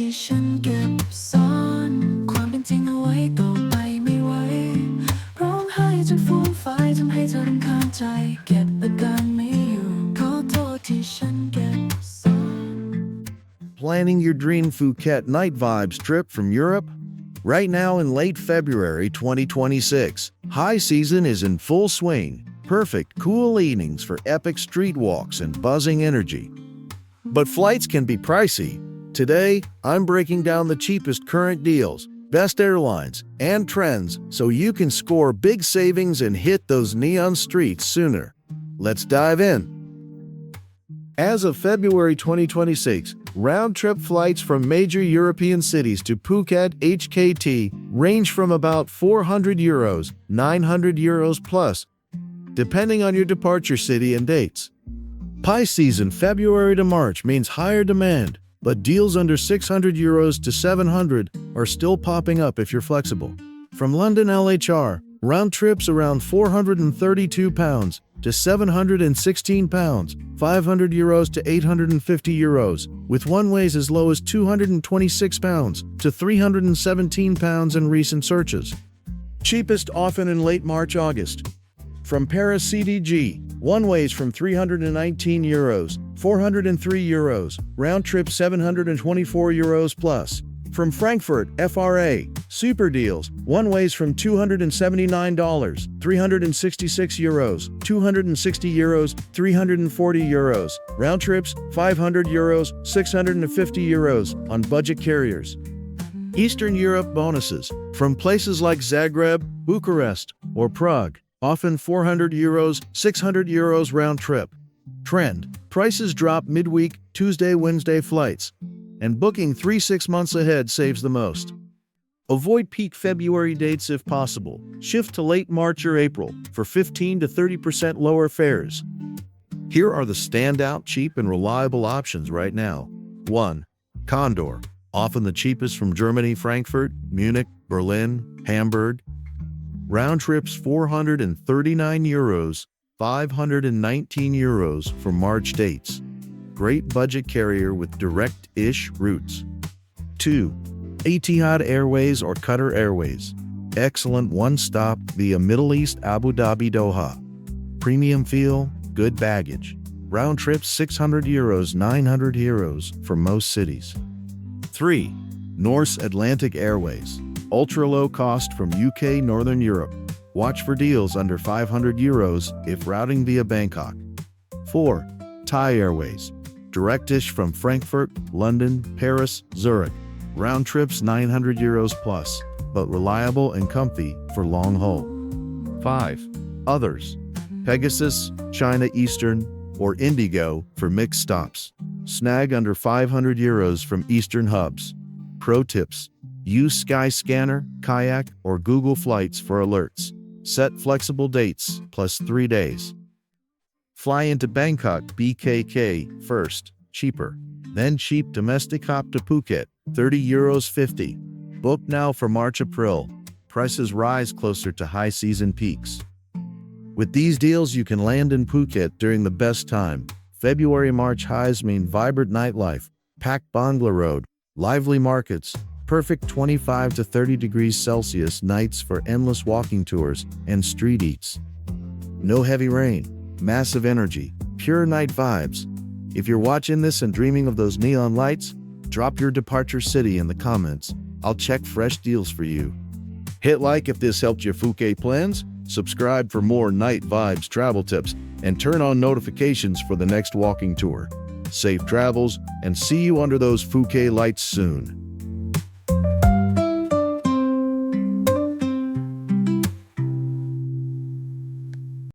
ที่ฉันเก็บซ่อนความเป็นจริงเอาไว้ต่อไปไม่ไหวร้องไห้จนฟูมฟายทำให้เธอรำคาญใจเก็บอาการไม่อยู่ขอโทษที่ฉันเก็บซ่อน Planning your dream Phuket night vibes trip from Europe? Right now in late February 2026, high season is in full swing. Perfect cool evenings for epic street walks and buzzing energy. But flights can be pricey. Today, I'm breaking down the cheapest current deals, best airlines, and trends so you can score big savings and hit those neon streets sooner. Let's dive in. As of February 2026, round-trip flights from major European cities to Phuket HKT range from about €400, €900 plus, depending on your departure city and dates. High season February to March means higher demand, but deals under €600 to €700 are still popping up if you're flexible. From London LHR, round trips around £432 to £716, €500 to €850, with one-ways as low as £226 to £317 in recent searches. Cheapest often in late March-August. From Paris CDG, one-ways from €319, €403, round-trip €724 plus. From Frankfurt FRA, super deals, one-ways from $279, €366, €260, €340, round trips €500, €650 on budget carriers. Eastern Europe bonuses, from places like Zagreb, Bucharest, or Prague, often €400, €600 round trip. Trend, prices drop midweek, Tuesday, Wednesday flights, and booking 3-6 months ahead saves the most. Avoid peak February dates if possible. Shift to late March or April for 15 to 30% lower fares. Here are the standout cheap and reliable options right now. 1. Condor, often the cheapest from Germany, Frankfurt, Munich, Berlin, Hamburg. Round trips €439, €519 for March dates. Great budget carrier with direct-ish routes. 2. Etihad Airways or Qatar Airways. Excellent one-stop via Middle East Abu Dhabi Doha. Premium feel, good baggage. Round trips €600, €900 for most cities. 3. Norse Atlantic Airways. Ultra-low cost from UK Northern Europe. Watch for deals under €500 if routing via Bangkok. 4. Thai Airways. Direct-ish from Frankfurt, London, Paris, Zurich. Round trips €900 plus, but reliable and comfy for long haul. 5. Others. Pegasus, China Eastern, or Indigo for mixed stops. Snag under €500 from Eastern hubs. Pro tips. Use Skyscanner, Kayak, or Google Flights for alerts. Set flexible dates plus 3 days. Fly into Bangkok BKK first, cheaper. Then cheap domestic hop to Phuket, €30.50. Book now for March-April. Prices rise closer to high season peaks. With these deals you can land in Phuket during the best time. February-March highs mean vibrant nightlife, packed Bangla Road, lively markets, perfect 25 to 30 degrees Celsius nights for endless walking tours and street eats. No heavy rain. Massive energy, pure night vibes. If you're watching this and dreaming of those neon lights, drop your departure city in the comments. I'll check fresh deals for you. Hit like if this helped your Phuket plans, subscribe for more night vibes travel tips, and turn on notifications for the next walking tour. Safe travels, and see you under those Phuket lights soon.